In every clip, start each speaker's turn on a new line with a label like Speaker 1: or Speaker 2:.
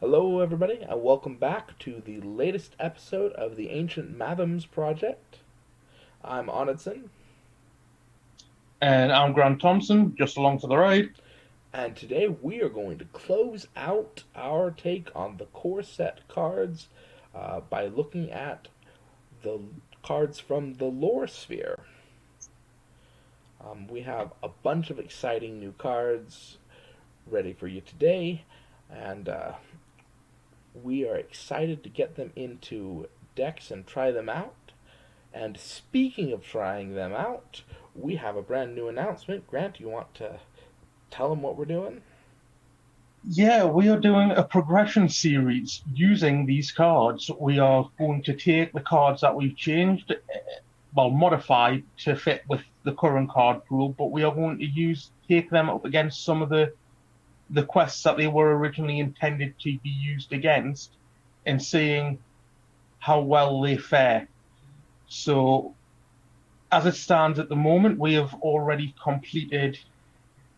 Speaker 1: Hello, everybody, and welcome back to the latest episode of the Ancient Mathoms project. I'm Onidsen,
Speaker 2: And I'm Grant Thompson, just along for the ride.
Speaker 1: and today we are going to close out our take on the core set cards by looking at the cards from the lore sphere. We have a bunch of exciting new cards ready for you today, and we are excited to get them into decks and try them out. And speaking of trying them out, we have a brand new announcement. Grant, you want to tell them what we're doing?
Speaker 2: Yeah, we are doing a progression series using these cards. We are going to take the cards that we've changed, well, modified to fit with the current card pool, but we are going to take them up against some of the quests that they were originally intended to be used against and seeing how well they fare. So, as it stands at the moment, we have already completed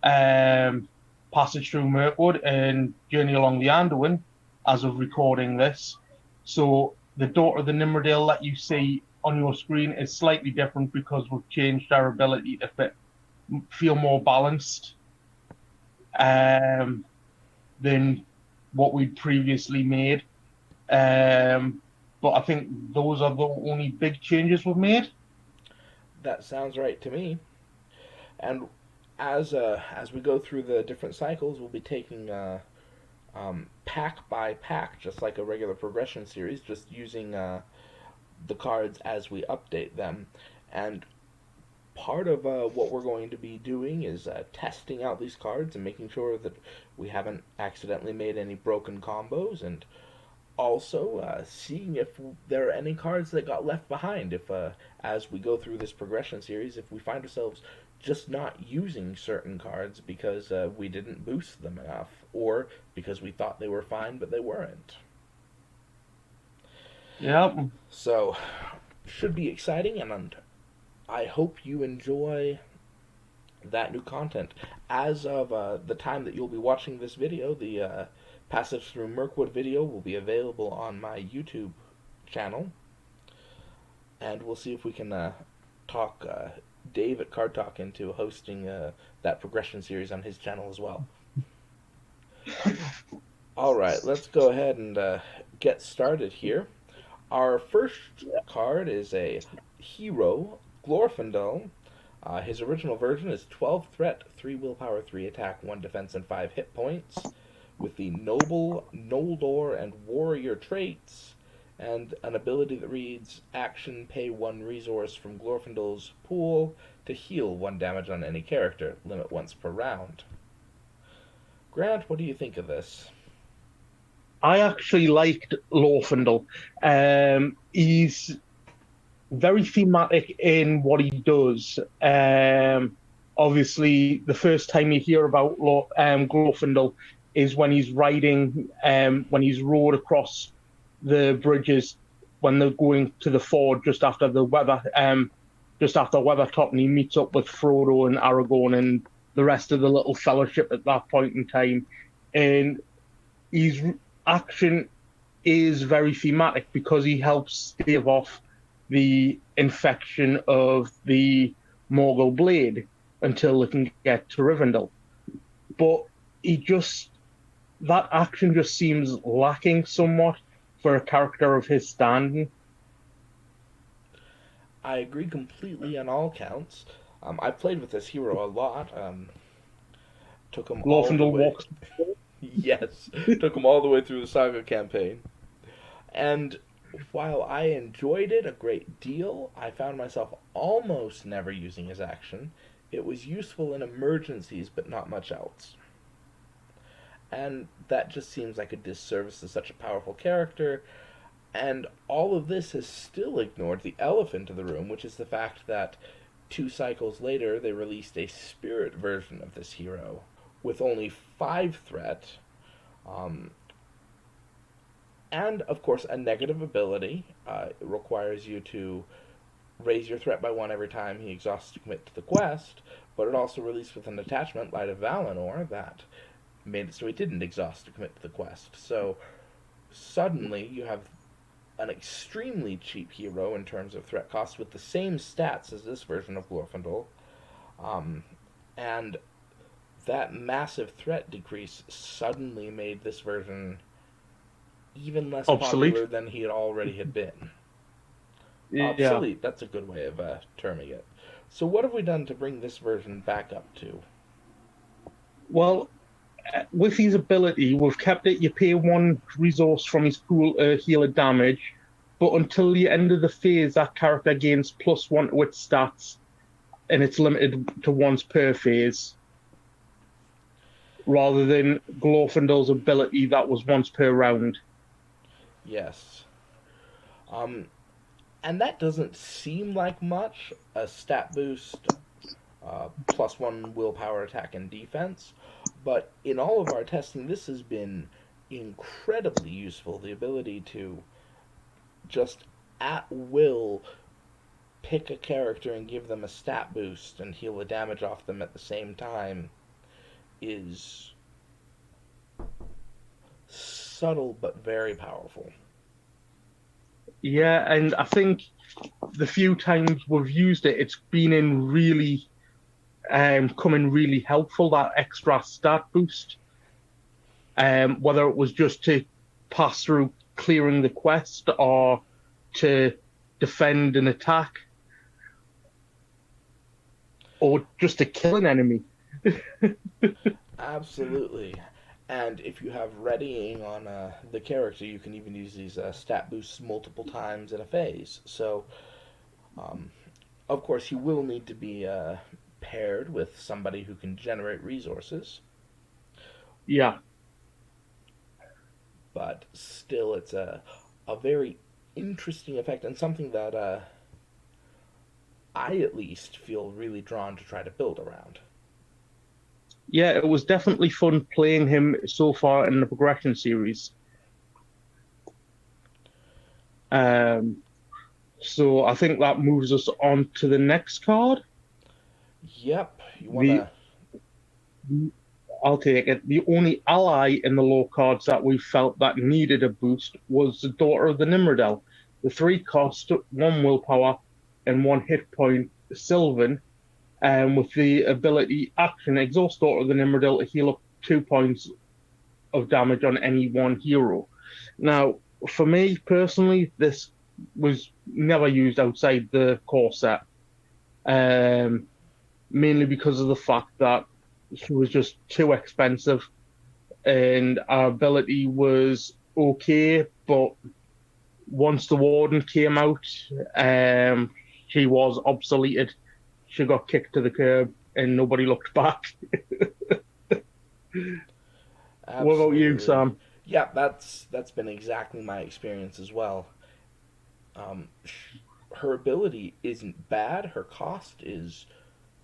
Speaker 2: um, passage through Mirkwood and journey along the Anduin as of recording this. So the Daughter of the Nimrodale that you see on your screen is slightly different because we've changed our ability to feel more balanced um, than what we'd previously made. But I think those are the only big changes we've made.
Speaker 1: That sounds right to me. And as we go through the different cycles, we'll be taking pack by pack, just like a regular progression series, just using the cards as we update them. And part of what we're going to be doing is testing out these cards and making sure that we haven't accidentally made any broken combos, and also seeing if there are any cards that got left behind. If, as we go through this progression series, if we find ourselves just not using certain cards because we didn't boost them enough, or because we thought they were fine but they weren't.
Speaker 2: Yeah,
Speaker 1: So, should be exciting, and I hope you enjoy that new content. As of the time that you'll be watching this video, the Passage Through Mirkwood video will be available on my YouTube channel, and we'll see if we can talk Dave at Card Talk into hosting that progression series on his channel as well. All right, let's go ahead and get started here. Our first card is a hero, Glorfindel. His original version is 12 threat, 3 willpower, 3 attack, 1 defense, and 5 hit points, with the noble, Noldor, and warrior traits, and an ability that reads action pay 1 resource from Glorfindel's pool to heal 1 damage on any character, limit once per round. Grant, what do you think of this?
Speaker 2: I actually liked Lorfindel. He's very thematic in what he does. Obviously, the first time you hear about Glorfindel is when he's riding, when he's rowed across the bridges when they're going to the ford just after Weathertop, and he meets up with Frodo and Aragorn and the rest of the little fellowship at that point in time. And his action is very thematic because he helps stave off the infection of the Morgul blade until they can get to Rivendell. But he just that action just seems lacking somewhat for a character of his standing.
Speaker 1: I agree completely on all counts. I've played with this hero a lot. Took him all the
Speaker 2: Glorfindel
Speaker 1: way.
Speaker 2: walks.
Speaker 1: Yes, took him all the way through the Saga campaign. And while I enjoyed it a great deal, I found myself almost never using his action. It was useful in emergencies, but not much else. And that just seems like a disservice to such a powerful character. And all of this has still ignored the elephant in the room, which is the fact that 2 cycles later they released a spirit version of this hero with only 5 threat, um, and of course a negative ability. It requires you to raise your threat by 1 every time he exhausts to commit to the quest, but it also released with an attachment, Light of Valinor, that made it so he didn't exhaust to commit to the quest. So suddenly you have an extremely cheap hero in terms of threat cost with the same stats as this version of Glorfindel. Um, and that massive threat decrease suddenly made this version even less
Speaker 2: Obsolete.
Speaker 1: popular than he already had been.
Speaker 2: Yeah.
Speaker 1: Obsolete, that's a good way of terming it. So, what have we done to bring this version back up to?
Speaker 2: Well, with his ability, we've kept it. You pay one resource from his pool to heal a damage, but until the end of the phase, that character gains +1 to its stats, and it's limited to once per phase, rather than Glorfindel's ability that was once per round.
Speaker 1: Yes. Um, and that doesn't seem like much. A stat boost, +1 willpower, attack, and defense. But in all of our testing, this has been incredibly useful. The ability to just at will pick a character and give them a stat boost and heal the damage off them at the same time is subtle but very powerful.
Speaker 2: Yeah, and I think the few times we've used it, it's been in really coming really helpful, that extra stat boost. Whether it was just to pass through clearing the quest or to defend an attack or just to kill an enemy.
Speaker 1: Absolutely. And if you have readying on the character, you can even use these stat boosts multiple times in a phase. So, um, of course, you will need to be paired with somebody who can generate resources,
Speaker 2: Yeah,
Speaker 1: but still, it's a very interesting effect and something that I at least feel really drawn to try to build around.
Speaker 2: yeah, it was definitely fun playing him so far in the progression series. Um, so I think that moves us on to the next card.
Speaker 1: Yep, you want
Speaker 2: The
Speaker 1: to.
Speaker 2: I'll take it. The only ally in the low cards that we felt that needed a boost was the Daughter of the Nimrodel. The three cost, one willpower, and one hit point, Sylvan, and with the ability action exhaust Daughter of the Nimrodel to heal up 2 points of damage on any one hero. Now, for me personally, this was never used outside the core set, um, mainly because of the fact that it was just too expensive and our ability was okay, but once the warden came out, she was obsoleted. She got kicked to the curb, and nobody looked back. What about you,
Speaker 1: Absolutely.
Speaker 2: Sam?
Speaker 1: Yeah, that's been exactly my experience as well. Um, Her ability isn't bad. Her cost is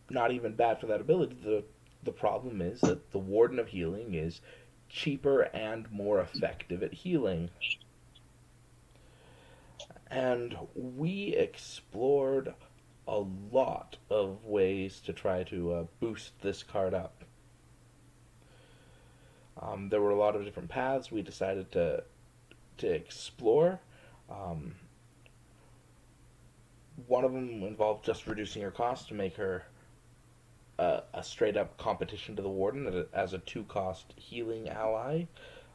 Speaker 1: not even bad for that ability. The problem is that the Warden of Healing is cheaper and more effective at healing. And we explored a lot of ways to try to boost this card up. There were a lot of different paths we decided to explore. Um, One of them involved just reducing her cost to make her a straight up competition to the Warden as a 2 cost healing ally.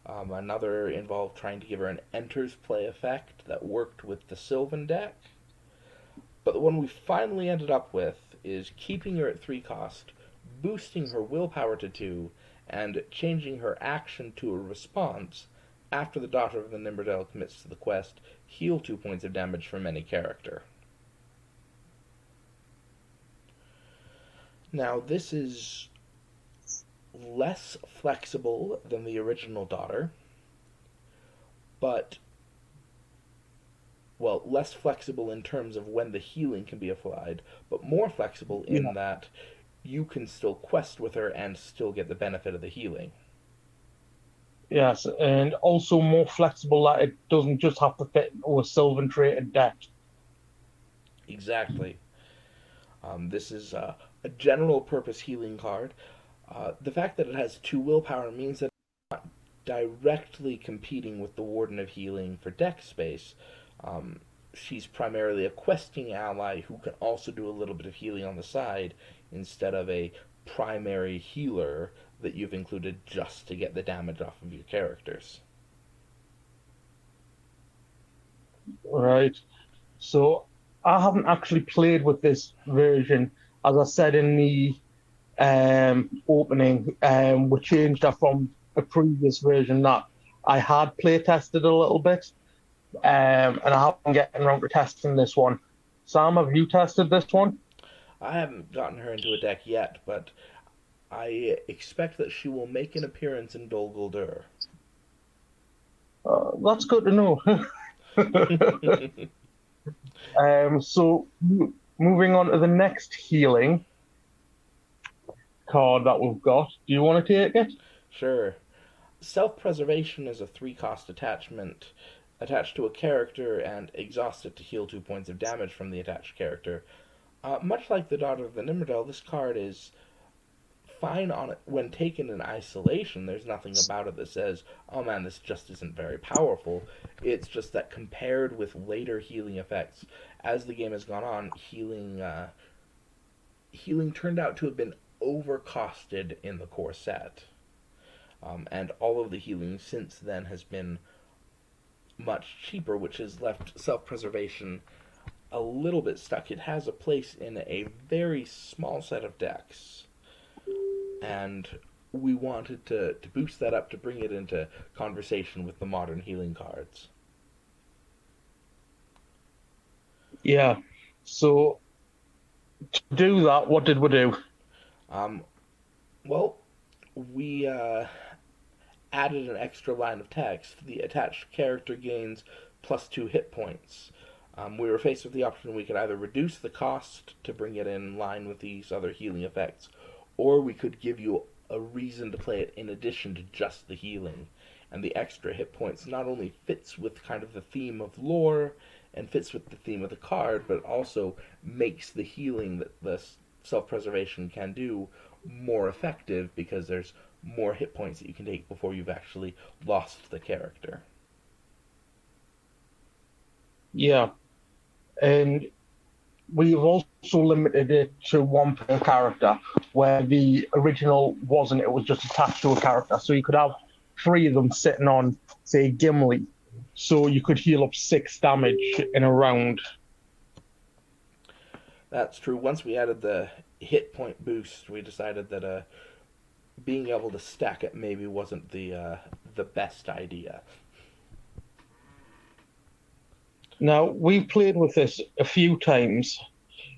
Speaker 1: Another involved trying to give her an enters play effect that worked with the Sylvan deck. But the one we finally ended up with is keeping her at 3 cost, boosting her willpower to 2, and changing her action to a response after the Daughter of the Nimberdale commits to the quest, heal 2 points of damage from any character. Now, this is less flexible than the original Daughter, but, well, less flexible in terms of when the healing can be applied, but more flexible
Speaker 2: Yeah.
Speaker 1: in that you can still quest with her and still get the benefit of the healing.
Speaker 2: Yes, and also more flexible that it doesn't just have to fit into a Sylvan traded deck.
Speaker 1: Exactly. This is a general purpose healing card. The fact that it has 2 willpower means that it's not directly competing with the Warden of Healing for deck space. Um, she's primarily a questing ally who can also do a little bit of healing on the side instead of a primary healer that you've included just to get the damage off of your characters.
Speaker 2: Right. So I haven't actually played with this version. As I said in the opening, we changed that from a previous version that I had play tested a little bit, and I haven't gotten around to testing this one. Sam, have you tested this one?
Speaker 1: I haven't gotten her into a deck yet, but I expect that she will make an appearance in Dol Guldur.
Speaker 2: That's good to know. So moving on to the next healing card that we've got. Do you want to take it?
Speaker 1: Sure. Self preservation is a 3 cost attachment attached to a character and exhaust it to heal 2 points of damage from the attached character. Much like the Daughter of the Nimrodel, this card is fine on it when taken in isolation. There's nothing about it that says, "Oh man, this just isn't very powerful." It's just that compared with later healing effects, as the game has gone on, healing turned out to have been overcosted in the core set, and all of the healing since then has been much cheaper, which has left self-preservation a little bit stuck. It has a place in a very small set of decks, and we wanted to boost that up to bring it into conversation with the modern healing cards.
Speaker 2: Yeah. So to do that, what did we do?
Speaker 1: Um, well, we added an extra line of text. The attached character gains +2 hit points. We were faced with the option we could either reduce the cost to bring it in line with these other healing effects, or we could give you a reason to play it in addition to just the healing. And the extra hit points not only fits with kind of the theme of lore and fits with the theme of the card, but also makes the healing that the self preservation can do more effective because there's more hit points that you can take before you've actually lost the character.
Speaker 2: Yeah. And we've also limited it to one per character, where the original wasn't. It was just attached to a character. So you could have 3 of them sitting on, say, Gimli. So you could heal up 6 damage in a round.
Speaker 1: That's true. Once we added the hit point boost, we decided that being able to stack it maybe wasn't the best idea.
Speaker 2: Now, we've played with this a few times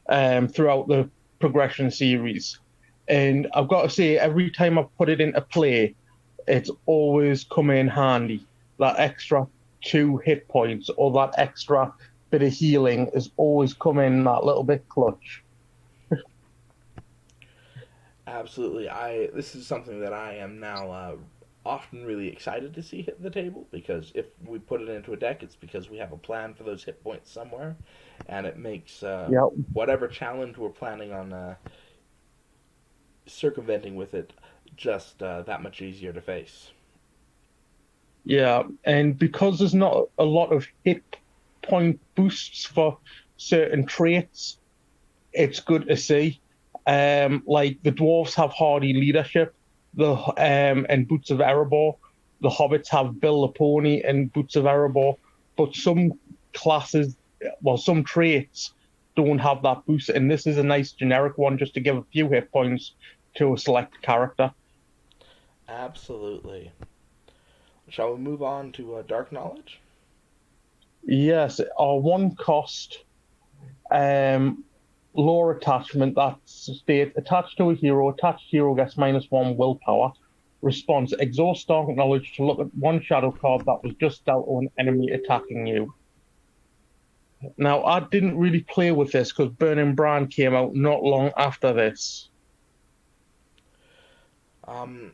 Speaker 2: throughout the progression series. And I've got to say, every time I've put it into play, it's always come in handy. That extra 2 hit points or that extra bit of healing has always come in that little bit clutch.
Speaker 1: Absolutely. I This is something that I am now often really excited to see hit the table, because if we put it into a deck, it's because we have a plan for those hit points somewhere, and it makes
Speaker 2: Yeah,
Speaker 1: whatever challenge we're planning on circumventing with it just that much easier to face.
Speaker 2: yeah. And because there's not a lot of hit point boosts for certain traits, it's good to see. Like the dwarves have hardy leadership, the and boots of Erebor. The hobbits have Bill the Pony and boots of Erebor. But some classes, well, some traits don't have that boost, and this is a nice generic one just to give a few hit points to a select character.
Speaker 1: Absolutely. Shall we move on to Dark Knowledge?
Speaker 2: Yes, our one cost um, lore attachment that states attached to a hero, attached hero gets -1 willpower. Response exhaust dark knowledge to look at one shadow card that was just dealt to an enemy attacking you. Now, I didn't really play with this because Burning Brand came out not long after this.
Speaker 1: Um,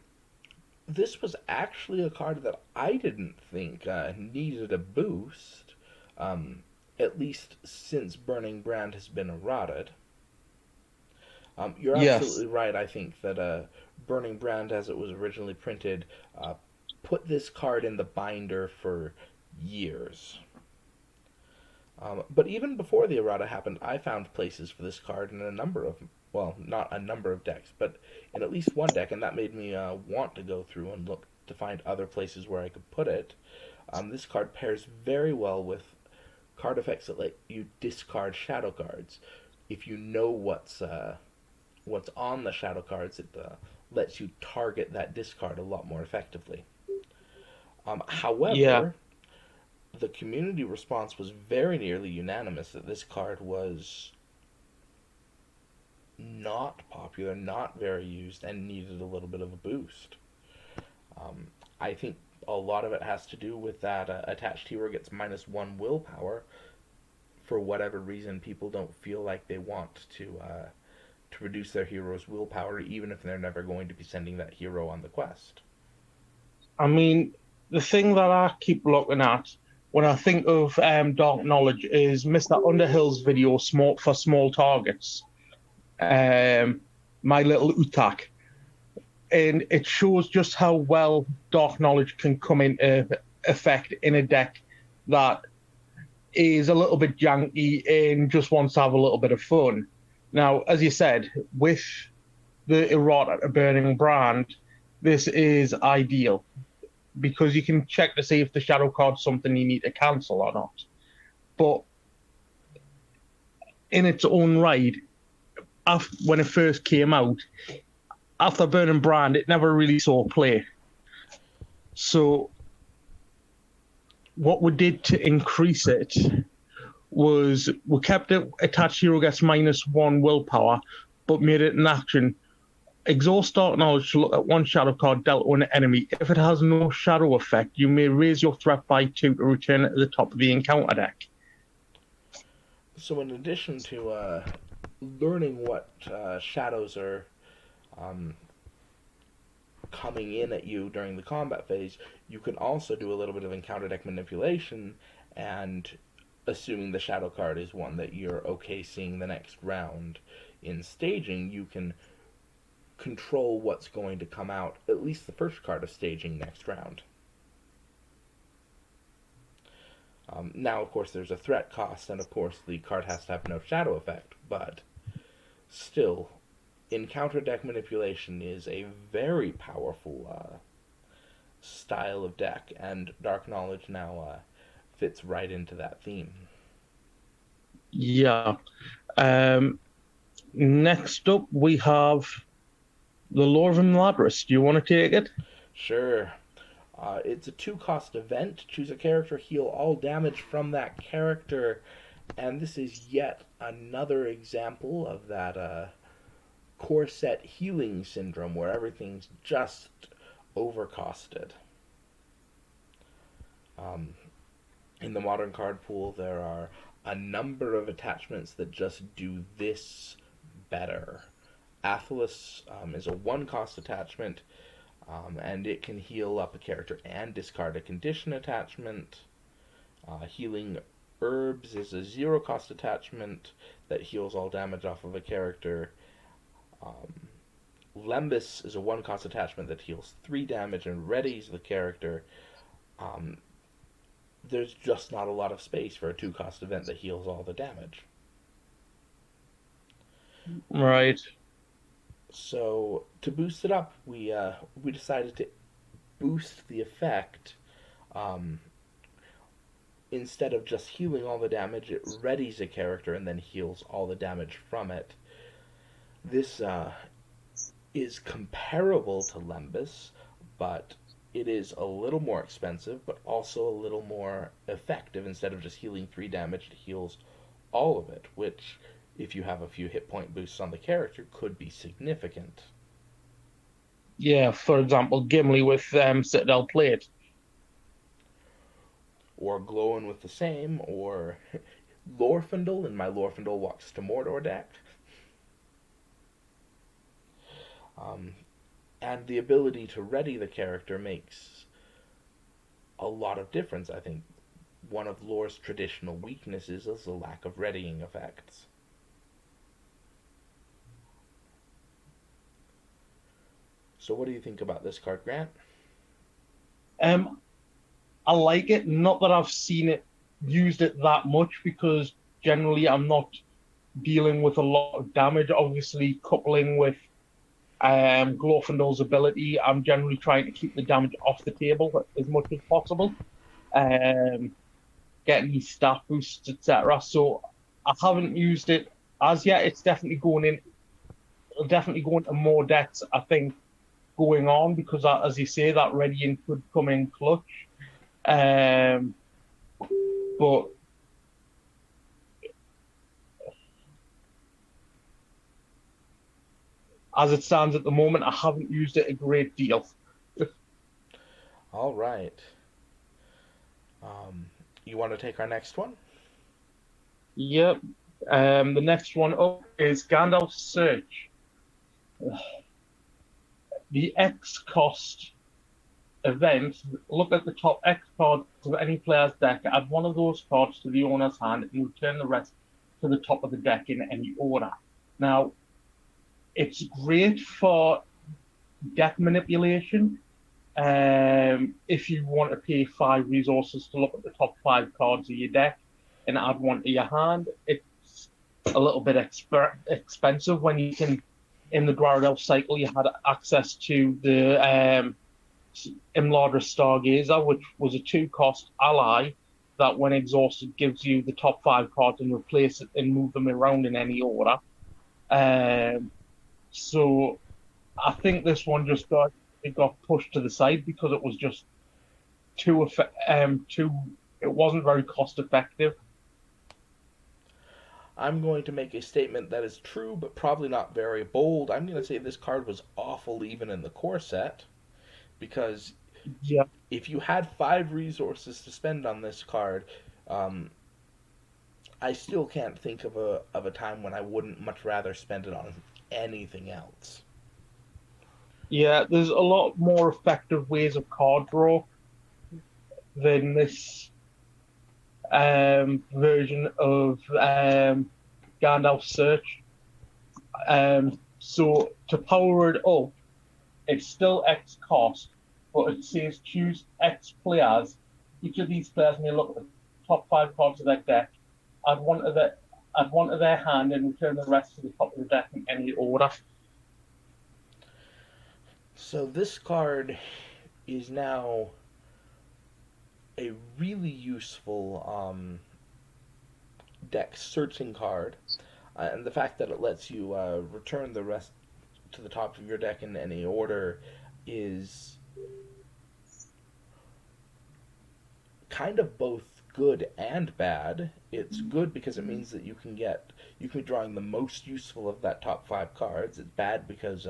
Speaker 1: this was actually a card that I didn't think needed a boost, um, at least since Burning Brand has been eroded. You're
Speaker 2: Yes.
Speaker 1: absolutely right. I think that Burning Brand, as it was originally printed, uh, put this card in the binder for years. But even before the errata happened, I found places for this card in a number of, well, not a number of decks, but in at least one deck, and that made me want to go through and look to find other places where I could put it. This card pairs very well with card effects that let you discard shadow cards. If you know what's on the shadow cards, it lets you target that discard a lot more effectively.
Speaker 2: Yeah.
Speaker 1: However, the community response was very nearly unanimous that this card was not popular, not very used, and needed a little bit of a boost. Um, I think a lot of it has to do with that attached hero gets -1 willpower. For whatever reason, people don't feel like they want to reduce their hero's willpower, even if they're never going to be sending that hero on the quest.
Speaker 2: I mean, the thing that I keep looking at when I think of Dark Knowledge is Mr. Underhill's video small for small targets. Um, My little Utak, and it shows just how well Dark Knowledge can come into effect in a deck that is a little bit janky and just wants to have a little bit of fun. Now, as you said, with the errata burning brand, this is ideal because you can check to see if the shadow card's something you need to cancel or not. But in its own right, when it first came out, after Burning Brand, it never really saw play. So what we did to increase it was we kept it attached hero gets -1 willpower, but made it an action. Exhaust Dark Knowledge to look at one shadow card dealt to an enemy. If it has no shadow effect, you may raise your threat by 2 to return it to the top of the encounter deck.
Speaker 1: So, in addition to learning what shadows are um, coming in at you during the combat phase, you can also do a little bit of encounter deck manipulation, and assuming the shadow card is one that you're okay seeing the next round in staging, you can control what's going to come out, at least the first card of staging next round. Now, of course, there's a threat cost, and of course, the card has to have no shadow effect, but still, encounter deck manipulation is a very powerful style of deck, and Dark Knowledge now fits right into that theme.
Speaker 2: Yeah. Um, Next up, we have the Lore of Imladris. Do you want to take it?
Speaker 1: Sure. It's a 2-cost event. Choose a character, heal all damage from that character, and this is yet another example of that core set healing syndrome where everything's just overcosted. Um, in the modern card pool, there are a number of attachments that just do this better. Atlas is a 1-cost attachment, and it can heal up a character and discard a condition attachment. Healing Herbs is a 0-cost attachment that heals all damage off of a character. Um, Lembus is a 1-cost attachment that heals 3 damage and readies the character. Um, there's just not a lot of space for a 2-cost event that heals all the damage.
Speaker 2: Right.
Speaker 1: So to boost it up, we decided to boost the effect. Um, Instead of just healing all the damage, it readies a character and then heals all the damage from it. This is comparable to Lembus, but it is a little more expensive, but also a little more effective. Instead of just healing 3 damage, it heals all of it, which, if you have a few hit point boosts on the character, could be significant.
Speaker 2: Yeah, for example, Gimli with Citadel Plate.
Speaker 1: Or Glowing with the Same, or Lorfindel in my Lorfindel Walks to Mordor deck. Um, and the ability to ready the character makes a lot of difference. I think one of Lore's traditional weaknesses is the lack of readying effects. So what do you think about this card, Grant?
Speaker 2: Um, I like it. Not that I've seen it used it that much because generally I'm not dealing with a lot of damage. Obviously, coupling with Glorfindel's ability, I'm generally trying to keep the damage off the table as much as possible. Um, Getting these stat boosts, etc. So I haven't used it as yet. It's definitely going in. It'll definitely go into more decks, I think, going on because, as you say, that Radiant could come in clutch. Um, but as it stands at the moment, I haven't used it a great deal.
Speaker 1: All right. Um, you want to take our next one?
Speaker 2: Yep. The next one up is Gandalf's Search. The X cost event. Look at the top X cards of any player's deck. Add one of those cards to the owner's hand and return the rest to the top of the deck in any order. Now, it's great for deck manipulation. If you want to pay 5 resources to look at the top 5 cards of your deck and add one to your hand, it's a little bit expensive when you can. In the Dwarf cycle, you had access to the Imladra Stargazer, which was a 2 cost ally that, when exhausted, gives you the top 5 cards and replace it and move them around in any order. Um, so I think this one just got pushed to the side because it was just too. It wasn't very cost effective.
Speaker 1: I'm going to make a statement that is true, but probably not very bold. I'm going to say this card was awful even in the core set, because
Speaker 2: Yeah,
Speaker 1: if you had 5 resources to spend on this card, um, I still can't think of a time when I wouldn't much rather spend it on anything else.
Speaker 2: yeah. There's a lot more effective ways of card draw than this version of Gandalf Search. So to power it up, it's still X cost, but it says choose X players. Each of these players may look at the top 5 cards of their deck, add one to their add one to their hand, and return the rest to the top of the deck in any order.
Speaker 1: So this card is now a really useful deck searching card, and the fact that it lets you return the rest to the top of your deck in any order is kind of both good and bad. It's good because it means that you can be drawing the most useful of that top 5 cards. It's bad because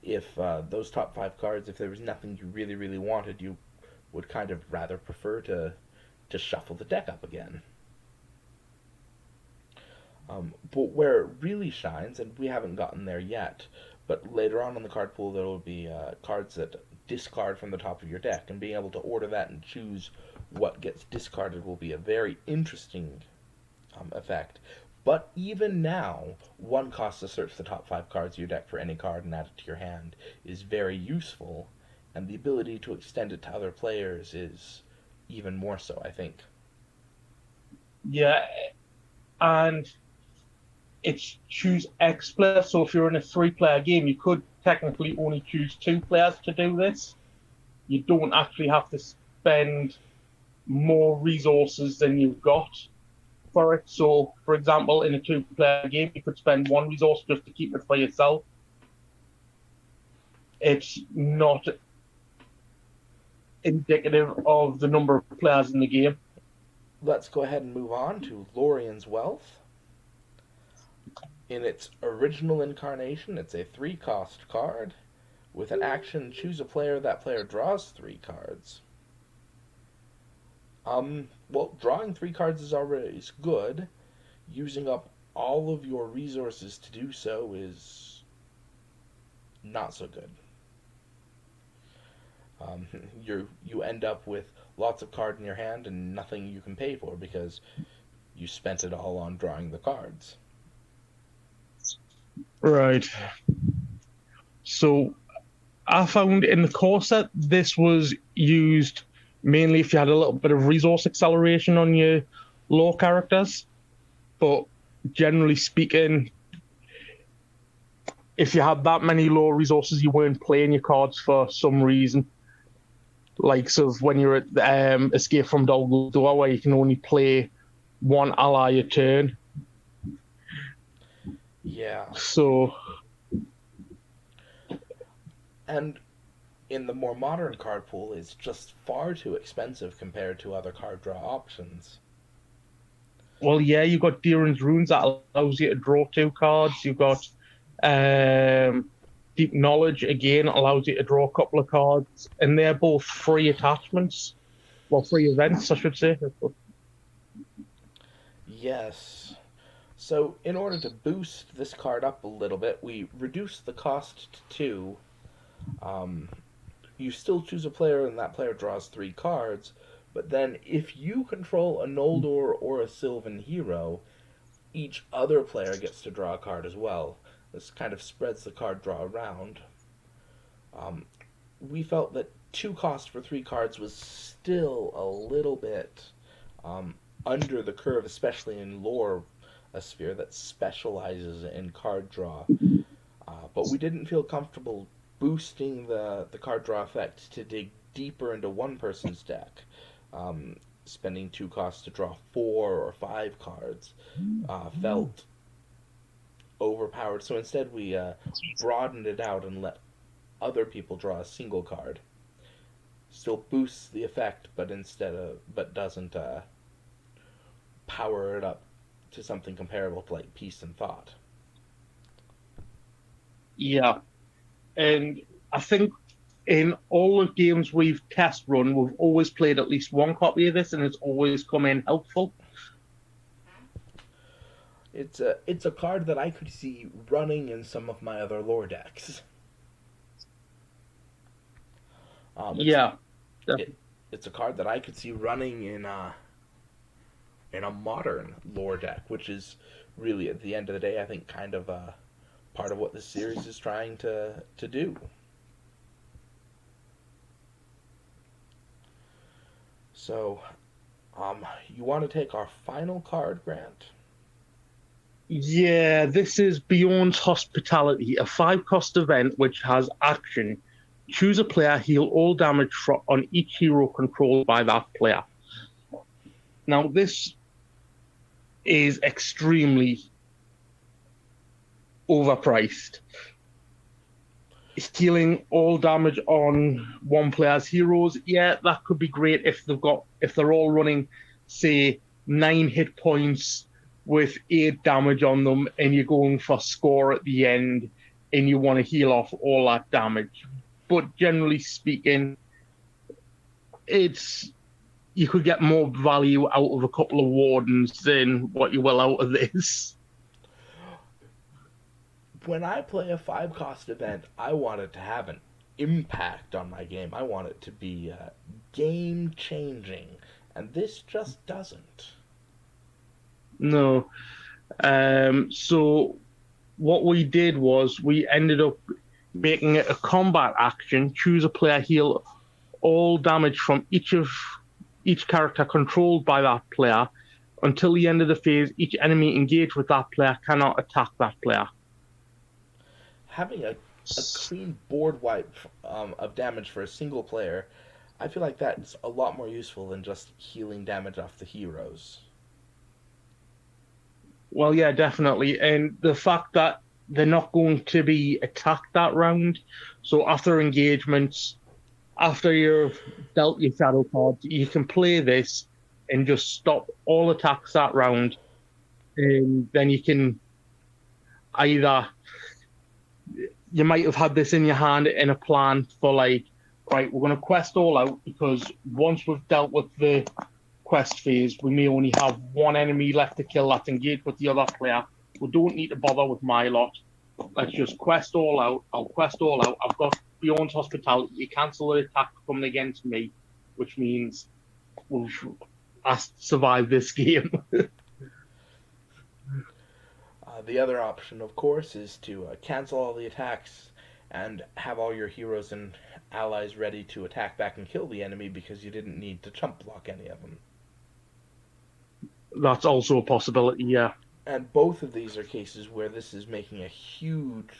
Speaker 1: if those top 5 cards, if there was nothing you really wanted, you would kind of rather prefer to shuffle the deck up again. But where it really shines, and we haven't gotten there yet, but later on in the card pool there will be cards that discard from the top of your deck, and being able to order that and choose what gets discarded will be a very interesting effect. But even now, 1 cost to search the top 5 cards of your deck for any card and add it to your hand is very useful, and the ability to extend it to other players is even more so, I think.
Speaker 2: Yeah, and it's choose X players. So if you're in a 3 player game, you could technically only choose 2 players to do this. You don't actually have to spend more resources than you've got for it. So, for example, in a 2 player game, you could spend 1 resource just to keep it for yourself. It's not indicative of the number of players in the game.
Speaker 1: Let's go ahead and move on to Lorien's Wealth. In its original incarnation, it's a 3 cost card. With an action, choose a player. That player draws 3 cards. Well, drawing 3 cards is already good. Using up all of your resources to do so is not so good. Um, you end up with lots of card in your hand and nothing you can pay for because you spent it all on drawing the cards.
Speaker 2: Right. So I found in the core set this was used mainly if you had a little bit of resource acceleration on your low characters, but generally speaking, if you had that many low resources, you weren't playing your cards for some reason. Like so when you're at Escape from Dol Guldur, where you can only play one ally a turn.
Speaker 1: Yeah.
Speaker 2: So
Speaker 1: And in the more modern card pool, it's just far too expensive compared to other card draw options.
Speaker 2: well, yeah, you've got Deeran's Runes that allows you to draw two cards. You've got um, Deep Knowledge again allows you to draw a couple of cards, and they're both free attachments. Well, free events, I should say.
Speaker 1: Yes. So, in order to boost this card up a little bit, we reduce the cost to 2. Um, you still choose a player, and that player draws 3 cards. But then, if you control a Noldor or a Sylvan hero, each other player gets to draw a card as well. This kind of spreads the card draw around. Um, we felt that 2 cost for 3 cards was still a little bit um, under the curve, especially in lore, a sphere that specializes in card draw. But we didn't feel comfortable boosting the card draw effect to dig deeper into one person's deck. Spending 2 costs to draw 4 or 5 cards felt overpowered. So instead, we broadened it out and let other people draw a single card. Still boosts the effect, but doesn't power it up to something comparable to like Peace and Thought.
Speaker 2: Yeah, and I think in all the games we've test run, we've always played at least one copy of this, and it's always come in helpful.
Speaker 1: It's a card that I could see running in some of my other lore decks. Um, it's
Speaker 2: Yeah,
Speaker 1: it, it's a card that I could see running in a modern lore deck, which is really at the end of the day, I think, kind of part of what this series is trying to do. So, you want to take our final card, Grant?
Speaker 2: yeah. This is Beyond Hospitality, a 5 cost event which has action. Choose a player, heal all damage on each hero controlled by that player. Now, this is extremely overpriced. Healing all damage on one player's heroes, yeah, that could be great if they're all running, say, 9 hit points with 8 damage on them, and you're going for score at the end, and you want to heal off all that damage. But generally speaking, it's you could get more value out of a couple of wardens than what you will out of this.
Speaker 1: When I play a 5 cost event, I want it to have an impact on my game. I want it to be game changing, and this just doesn't.
Speaker 2: No. So what we did was we ended up making it a combat action. Choose a player, heal all damage from each character controlled by that player. Until the end of the phase, each enemy engaged with that player cannot attack that player.
Speaker 1: Having a clean board wipe of damage for a single player, I feel like that's a lot more useful than just healing damage off the heroes.
Speaker 2: Well, yeah, definitely. And the fact that they're not going to be attacked that round. So after engagements, after you've dealt your shadow cards, you can play this and just stop all attacks that round. And then you can either you might have had this in your hand in a plan for like, right, we're going to quest all out because once we've dealt with the quest phase, we may only have one enemy left to kill that's engaged with the other player. We don't need to bother with my lot. Let's just quest all out. I'll quest all out. I've got Beyond Hospitality. You cancel the attack coming against me, which means we'll survive this game.
Speaker 1: The other option, of course, is to cancel all the attacks and have all your heroes and allies ready to attack back and kill the enemy because you didn't need to chump block any of them.
Speaker 2: That's also a possibility, yeah.
Speaker 1: And both of these are cases where this is making a huge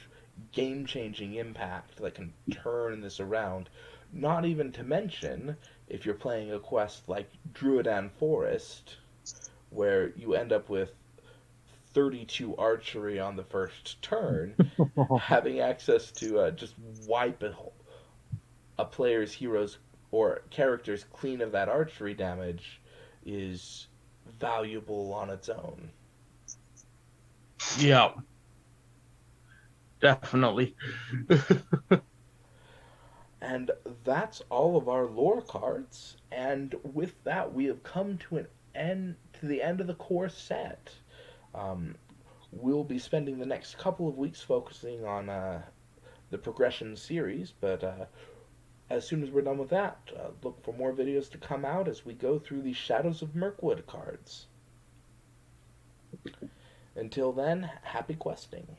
Speaker 1: game changing impact that can turn this around. Not even to mention if you're playing a quest like Druidan Forest, where you end up with 32 archery on the first turn, having access to just wipe a player's heroes or characters clean of that archery damage is valuable on its own.
Speaker 2: Yeah, definitely.
Speaker 1: And that's all of our lore cards. And with that, we have come to the end of the core set. Um, we'll be spending the next couple of weeks focusing on the progression series, but as soon as we're done with that, look for more videos to come out as we go through the Shadows of Mirkwood cards. Until then, happy questing.